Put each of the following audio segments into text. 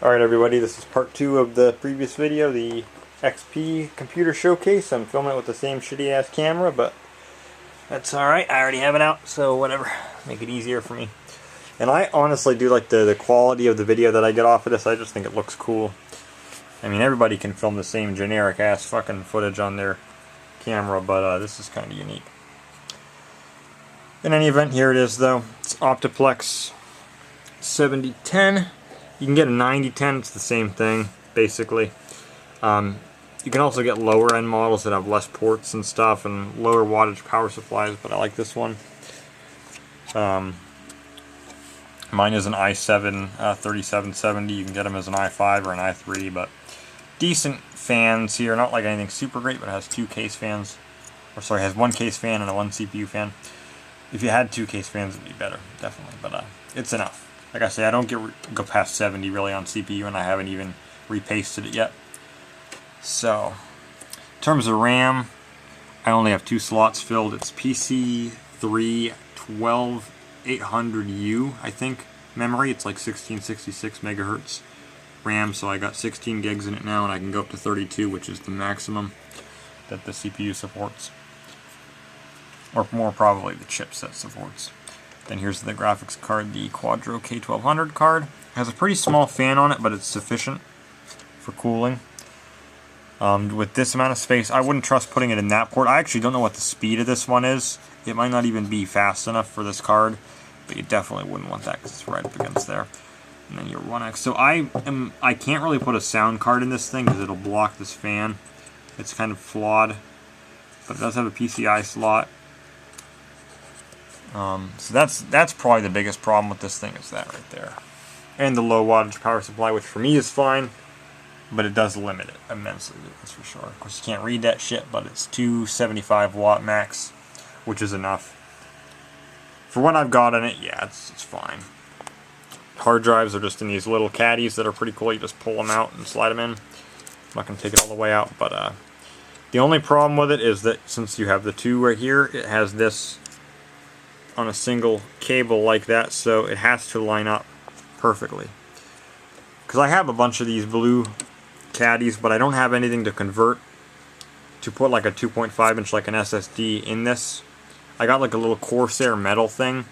Alright everybody, this is part 2 of the previous video, the XP computer showcase. I'm filming it with the same shitty ass camera, but that's alright. I already have it out, so whatever. Make it easier for me. And I honestly do like the quality of the video that I get off of this. I just think it looks cool. I mean, everybody can film the same generic ass fucking footage on their camera, but this is kind of unique. In any event, here it is though. It's Optiplex 7010. You can get a 9010, it's the same thing, basically. You can also get lower end models that have less ports and stuff and lower wattage power supplies, but I like this one. Mine is an i7 3770. You can get them as an i5 or an i3, but decent fans here. Not like anything super great, but it has two case fans. Or sorry, it has one case fan and a one CPU fan. If you had two case fans, it'd be better, definitely, but it's enough. Like I say, I don't go past 70 really on CPU, and I haven't even repasted it yet. So, in terms of RAM, I only have two slots filled. It's PC3 12800U, I think, memory. It's like 1666 megahertz RAM, so I got 16 gigs in it now, and I can go up to 32, which is the maximum that the CPU supports. Or more probably the chipset supports. Then here's the graphics card, the Quadro K1200 card. It has a pretty small fan on it, but it's sufficient for cooling. With this amount of space, I wouldn't trust putting it in that port. I actually don't know what the speed of this one is. It might not even be fast enough for this card, but you definitely wouldn't want that because it's right up against there. And then your 1X. So I can't really put a sound card in this thing because it'll block this fan. It's kind of flawed, but it does have a PCI slot. So that's probably the biggest problem with this thing, is that right there. And the low wattage power supply, which for me is fine, but it does limit it immensely, that's for sure. Of course you can't read that shit, but it's 275 watt max, which is enough. For what I've got in it, yeah, it's fine. Hard drives are just in these little caddies that are pretty cool. You just pull them out and slide them in. I'm not going to take it all the way out, but the only problem with it is that since you have the two right here, it has this on a single cable like that, so it has to line up perfectly. Because I have a bunch of these blue caddies, but I don't have anything to convert to put like a 2.5 inch like an SSD in this. I got like a little Corsair metal thing,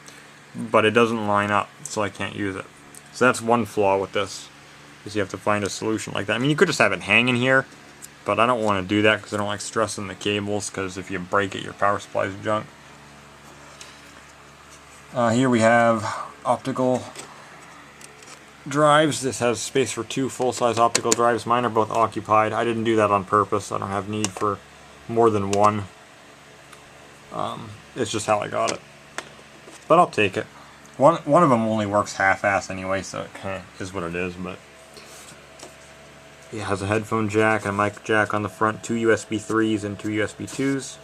but it doesn't line up, so I can't use it. So that's one flaw with this, is you have to find a solution like that. I mean, you could just have it hanging here, but I don't want to do that because I don't like stressing the cables, because if you break it, your power supply is junk. Here we have optical drives. This has space for two full-size optical drives. Mine are both occupied. I didn't do that on purpose. I don't have need for more than one. It's just how I got it. But I'll take it. One of them only works half-ass anyway, so it kind of is what it is. But it has a headphone jack and a mic jack on the front, two USB 3s and two USB 2s.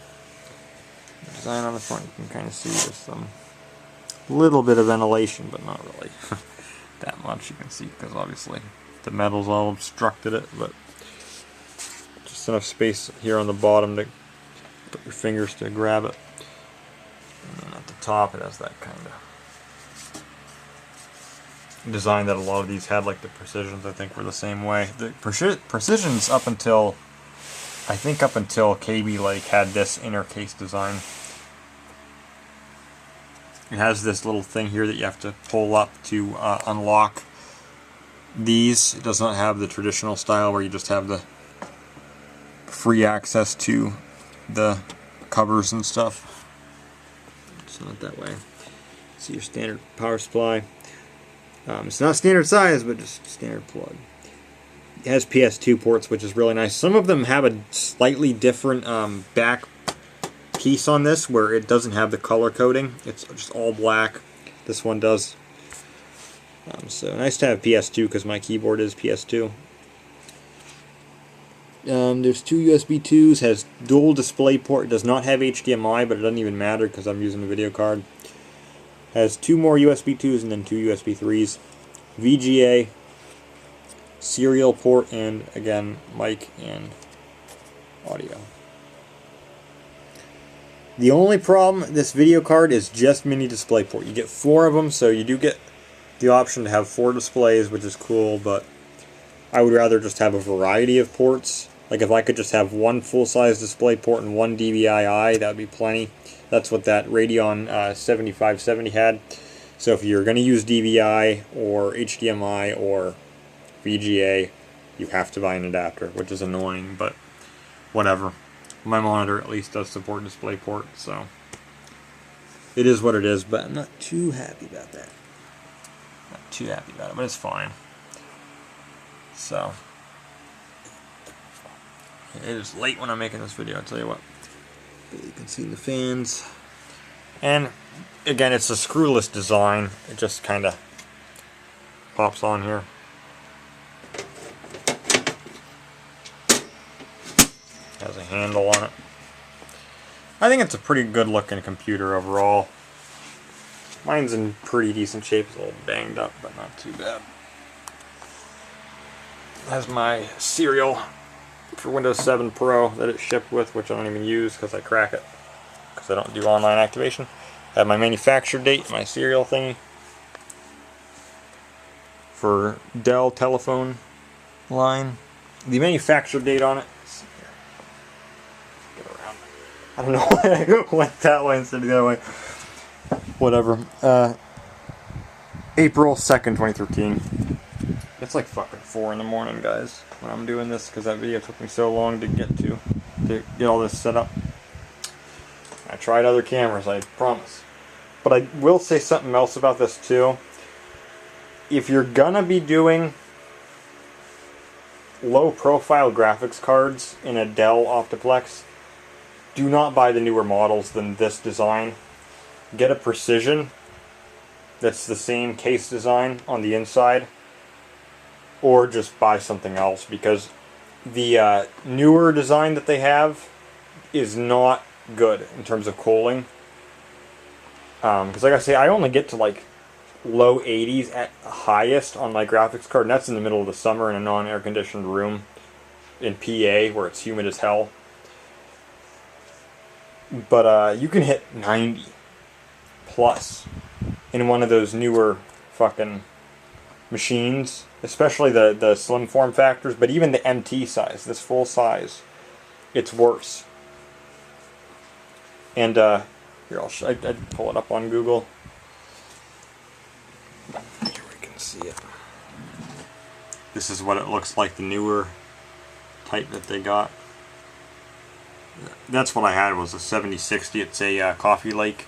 The design on the front, you can kind of see there's some little bit of ventilation, but not really that much. You can see because obviously the metal's all obstructed it, but just enough space here on the bottom to put your fingers to grab it. And then at the top it has that kind of design that a lot of these had, like the Precisions I think were the same way. The Precisions up until KB Lake had this inner case design. It has this little thing here that you have to pull up to unlock these. It does not have the traditional style where you just have the free access to the covers and stuff. It's not that way. See your standard power supply. It's not standard size, but just standard plug. It has PS2 ports, which is really nice. Some of them have a slightly different back piece on this where it doesn't have the color coding. It's just all black. This one does. So nice to have PS2 because my keyboard is PS2. There's two USB 2s, has dual display port. It does not have HDMI, but it doesn't even matter because I'm using a video card. Has two more USB 2s and then two USB 3s. VGA, serial port, and again, mic and audio. The only problem, this video card is just mini DisplayPort. You get 4 of them, so you do get the option to have 4 displays, which is cool, but I would rather just have a variety of ports. Like if I could just have one full-size display port and one DVI-I, that would be plenty. That's what that Radeon 7570 had. So if you're going to use DVI or HDMI or VGA, you have to buy an adapter, which is annoying, but whatever. My monitor at least does support DisplayPort, so it is what it is, but I'm not too happy about that. Not too happy about it, but it's fine. So it is late when I'm making this video, I'll tell you what. But you can see the fans. And again, it's a screwless design. It just kind of pops on here. Has a handle on it. I think it's a pretty good looking computer overall. Mine's in pretty decent shape. It's a little banged up, but not too bad. Has my serial for Windows 7 Pro that it shipped with, which I don't even use because I crack it, because I don't do online activation. I have my manufacture date, my serial thingy for Dell telephone line. The manufacture date on it. Get around. I don't know why I went that way instead of the other way. Whatever. April 2nd, 2013. It's like fucking 4 in the morning, guys, when I'm doing this, because that video took me so long to get all this set up. I tried other cameras, I promise. But I will say something else about this too. If you're gonna be doing low profile graphics cards in a Dell Optiplex, do not buy the newer models than this design. Get a Precision that's the same case design on the inside, or just buy something else, because the newer design that they have is not good in terms of cooling. Because like I say, I only get to like low 80s at highest on my graphics card, and that's in the middle of the summer in a non-air conditioned room in PA where it's humid as hell. But you can hit 90 plus in one of those newer fucking machines, especially the slim form factors, but even the MT size, this full size, it's worse. And here, I'd pull it up on Google. Here we can see it. This is what it looks like, the newer type that they got. That's what I had, was a 7060. It's a Coffee Lake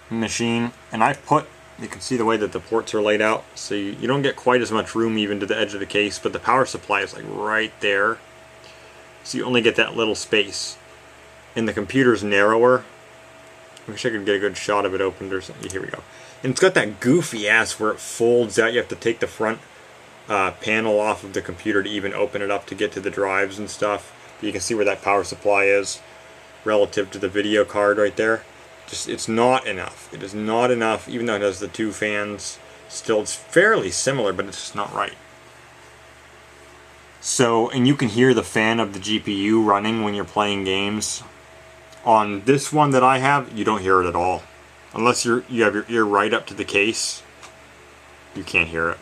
machine, and I've put, you can see the way that the ports are laid out, so you don't get quite as much room even to the edge of the case, but the power supply is like right there, so you only get that little space. And the computer's narrower. I wish I could get a good shot of it opened or something. Here we go. And it's got that goofy ass where it folds out. You have to take the front panel off of the computer to even open it up to get to the drives and stuff. But you can see where that power supply is relative to the video card right there. Just, it's not enough. It is not enough, even though it has the two fans. Still, it's fairly similar, but it's just not right. So, and you can hear the fan of the GPU running when you're playing games. On this one that I have, you don't hear it at all. Unless you have your ear right up to the case, you can't hear it.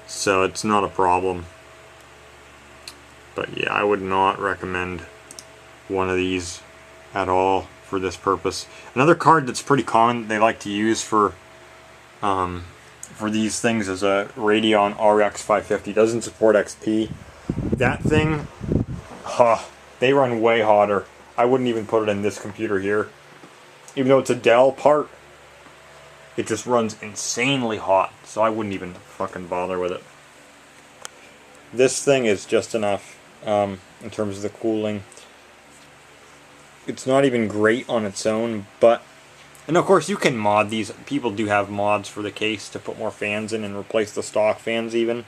So it's not a problem. But yeah, I would not recommend one of these at all for this purpose. Another card that's pretty common they like to use for these things is a Radeon RX 550. Doesn't support XP. That thing, they run way hotter. I wouldn't even put it in this computer here. Even though it's a Dell part, it just runs insanely hot. So I wouldn't even fucking bother with it. This thing is just enough in terms of the cooling. It's not even great on its own, but... And of course you can mod these. People do have mods for the case to put more fans in and replace the stock fans even.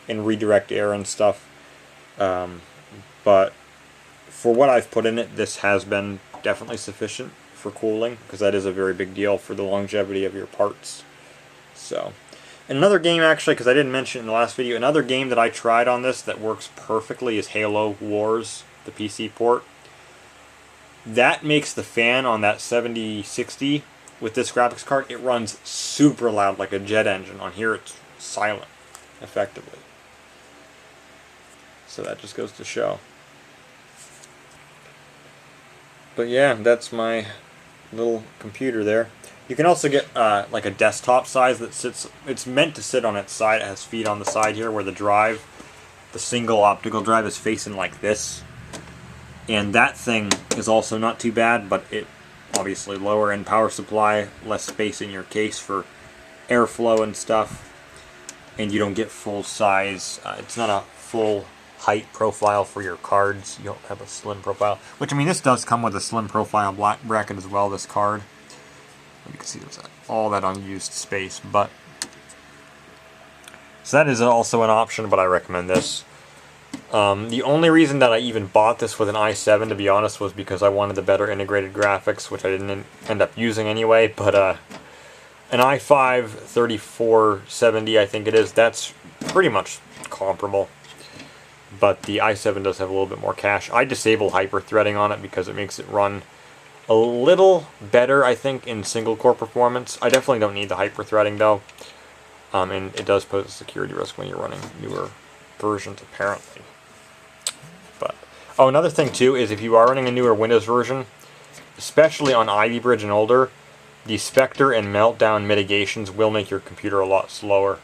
And redirect air and stuff. But for what I've put in it, this has been definitely sufficient for cooling, because that is a very big deal for the longevity of your parts. So, and another game actually, because I didn't mention it in the last video, another game that I tried on this that works perfectly is Halo Wars, the PC port. That makes the fan on that 7060 with this graphics card, it runs super loud like a jet engine. On here it's silent. effectively. So that just goes to show. But yeah, that's my little computer there. You can also get like a desktop size that sits, it's meant to sit on its side. It has feet on the side here where the drive, the single optical drive, is facing like this. And that thing is also not too bad, but it obviously lower end power supply, less space in your case for airflow and stuff. And you don't get full size, it's not a full height profile for your cards. You don't have a slim profile, which, I mean, this does come with a slim profile black bracket as well, this card. You can see there's all that unused space, but so that is also an option, but I recommend this. The only reason that I even bought this with an i7, to be honest, was because I wanted the better integrated graphics, which I didn't end up using anyway, but an i5 3470, I think it is, that's pretty much comparable. But the i7 does have a little bit more cache. I disable hyper-threading on it because it makes it run a little better, I think, in single-core performance. I definitely don't need the hyper-threading, though. And it does pose a security risk when you're running newer versions, apparently. But oh, another thing, too, is if you are running a newer Windows version, especially on Ivy Bridge and older, the Spectre and Meltdown mitigations will make your computer a lot slower.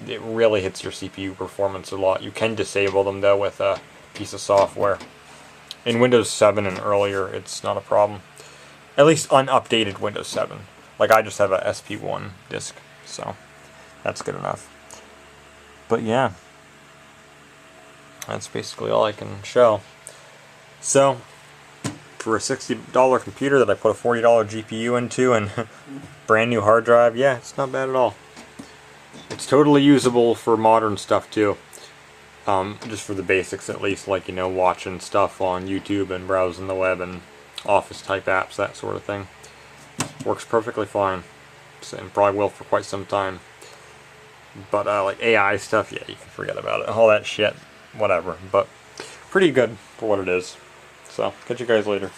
It really hits your CPU performance a lot. You can disable them, though, with a piece of software. In Windows 7 and earlier, it's not a problem. At least unupdated Windows 7. Like, I just have a SP1 disk, so that's good enough. But yeah, that's basically all I can show. So, for a $60 computer that I put a $40 GPU into and brand new hard drive, yeah, it's not bad at all. It's totally usable for modern stuff too. Just for the basics at least, like, you know, watching stuff on YouTube and browsing the web and office type apps, that sort of thing. Works perfectly fine. And probably will for quite some time. But like AI stuff, yeah, you can forget about it. All that shit, whatever. But pretty good for what it is. So, catch you guys later.